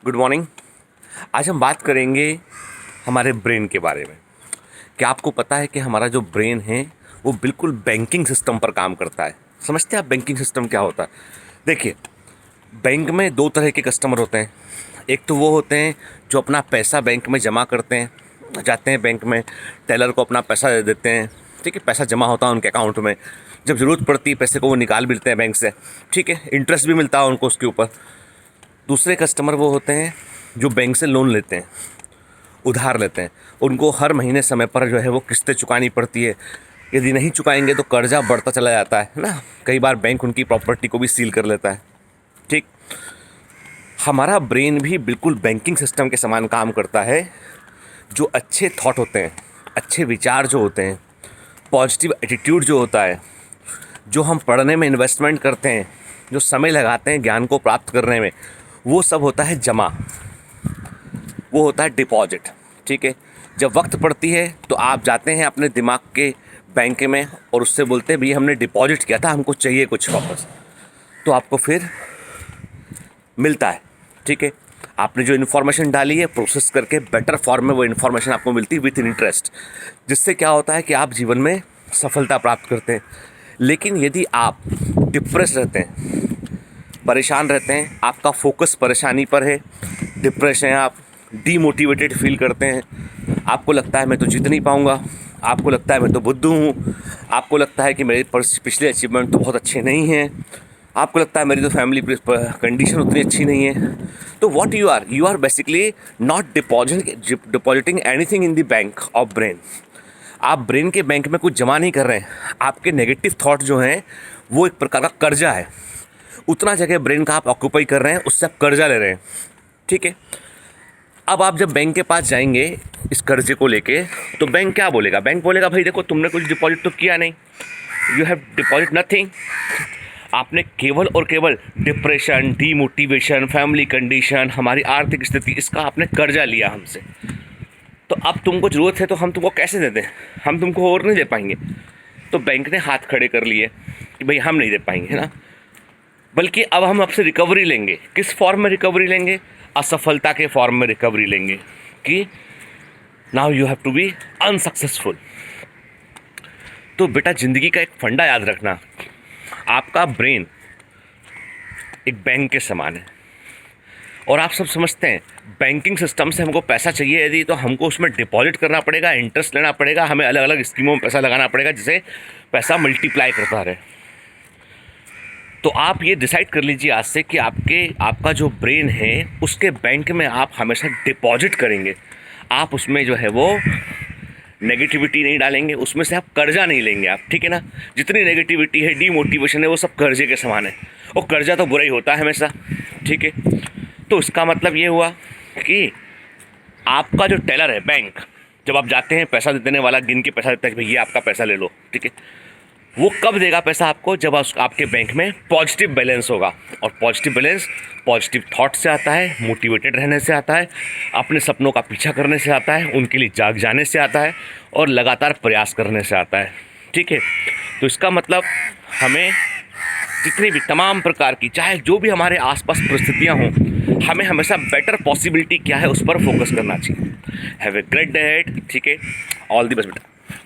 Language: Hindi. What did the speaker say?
Good morning. आज हम बात करेंगे हमारे ब्रेन के बारे में। क्या आपको पता है कि हमारा जो ब्रेन है वो बिल्कुल बैंकिंग सिस्टम पर काम करता है। समझते हैं आप बैंकिंग सिस्टम क्या होता है? देखिए, बैंक में दो तरह के कस्टमर होते हैं। एक तो वो होते हैं जो अपना पैसा बैंक में जमा करते हैं, जाते हैं बैंक में, टेलर को अपना पैसा दे देते हैं, ठीक है, पैसा जमा होता है उनके अकाउंट में। जब ज़रूरत पड़ती है पैसे को वो निकाल भी लेते हैं बैंक से, ठीक है, इंटरेस्ट भी मिलता है उनको उसके ऊपर। दूसरे कस्टमर वो होते हैं जो बैंक से लोन लेते हैं, उधार लेते हैं। उनको हर महीने समय पर जो है वो किस्तें चुकानी पड़ती है। यदि नहीं चुकाएंगे तो कर्जा बढ़ता चला जाता है ना। कई बार बैंक उनकी प्रॉपर्टी को भी सील कर लेता है। ठीक, हमारा ब्रेन भी बिल्कुल बैंकिंग सिस्टम के समान काम करता है। जो अच्छे थॉट होते हैं, अच्छे विचार जो होते हैं, पॉजिटिव एटीट्यूड जो होता है, जो हम पढ़ने में इन्वेस्टमेंट करते हैं, जो समय लगाते हैं ज्ञान को प्राप्त करने में, वो सब होता है जमा, वो होता है डिपॉजिट। ठीक है, जब वक्त पड़ती है तो आप जाते हैं अपने दिमाग के बैंक में और उससे बोलते हैं भैया हमने डिपॉजिट किया था, हमको चाहिए कुछ वापस, तो आपको फिर मिलता है। ठीक है, आपने जो इन्फॉर्मेशन डाली है प्रोसेस करके बेटर फॉर्म में वो इन्फॉर्मेशन आपको मिलती है विथ इंटरेस्ट, जिससे क्या होता है कि आप जीवन में सफलता प्राप्त करते हैं। लेकिन यदि आप डिप्रेस रहते हैं, परेशान रहते हैं, आपका फोकस परेशानी पर है, डिप्रेस हैं आप, डीमोटिवेटेड फील करते हैं, आपको लगता है मैं तो जीत नहीं पाऊंगा, आपको लगता है मैं तो बुद्धू हूँ, आपको लगता है कि मेरे पिछले अचीवमेंट तो बहुत अच्छे नहीं हैं, आपको लगता है मेरी तो फैमिली कंडीशन उतनी अच्छी नहीं है, तो what you are basically not depositing anything in the bank of brain. आप ब्रेन के बैंक में कुछ जमा नहीं कर रहे हैं। आपके नेगेटिव थॉट जो हैं वो एक प्रकार का कर्जा है। उतना जगह ब्रेन का आप ऑक्यूपाई कर रहे हैं, उससे आप कर्जा ले रहे हैं। ठीक है, अब आप जब बैंक के पास जाएंगे इस कर्जे को लेके, तो बैंक क्या बोलेगा? बैंक बोलेगा भाई देखो तुमने कुछ डिपॉजिट तो किया नहीं, यू हैव डिपॉजिट नथिंग। आपने केवल और केवल डिप्रेशन, डीमोटिवेशन, फैमिली कंडीशन, हमारी आर्थिक स्थिति, इसका आपने कर्जा लिया हमसे। तो अब तुमको ज़रूरत है तो हम तुमको कैसे दे दें? हम तुमको और नहीं दे पाएंगे। तो बैंक ने हाथ खड़े कर लिए कि भाई हम नहीं दे पाएंगे, है ना। बल्कि अब हम आपसे रिकवरी लेंगे। किस फॉर्म में रिकवरी लेंगे? असफलता के फॉर्म में रिकवरी लेंगे कि now you have to be unsuccessful. तो बेटा ज़िंदगी का एक फंडा याद रखना, आपका ब्रेन एक बैंक के समान है। और आप सब समझते हैं बैंकिंग सिस्टम से हमको पैसा चाहिए यदि, तो हमको उसमें डिपॉजिट करना पड़ेगा, इंटरेस्ट लेना पड़ेगा, हमें अलग अलग स्कीमों में पैसा लगाना पड़ेगा जिससे पैसा मल्टीप्लाई करता रहे। तो आप ये डिसाइड कर लीजिए आज से कि आपका जो ब्रेन है उसके बैंक में आप हमेशा डिपॉजिट करेंगे। आप उसमें जो है वो नेगेटिविटी नहीं डालेंगे, उसमें से आप कर्जा नहीं लेंगे आप। ठीक है ना, जितनी नेगेटिविटी है, डीमोटिवेशन है, वो सब कर्जे के समान है। और कर्जा तो बुरा ही होता है हमेशा। ठीक है, तो इसका मतलब ये हुआ कि आपका जो टेलर है बैंक, जब आप जाते हैं पैसा देने वाला गिन के पैसा देता है कि भैया आपका पैसा ले लो, ठीक है, वो कब देगा पैसा आपको? जब आपके बैंक में पॉजिटिव बैलेंस होगा। और पॉजिटिव बैलेंस पॉजिटिव थॉट से आता है, मोटिवेटेड रहने से आता है, अपने सपनों का पीछा करने से आता है, उनके लिए जाग जाने से आता है और लगातार प्रयास करने से आता है। ठीक है, तो इसका मतलब हमें जितनी भी तमाम प्रकार की, चाहे जो भी हमारे आसपास परिस्थितियां हों, हमें हमेशा बेटर पॉसिबिलिटी क्या है उस पर फोकस करना चाहिए। Have a great day ahead. ठीक है, ऑल द बेस्ट बेटा।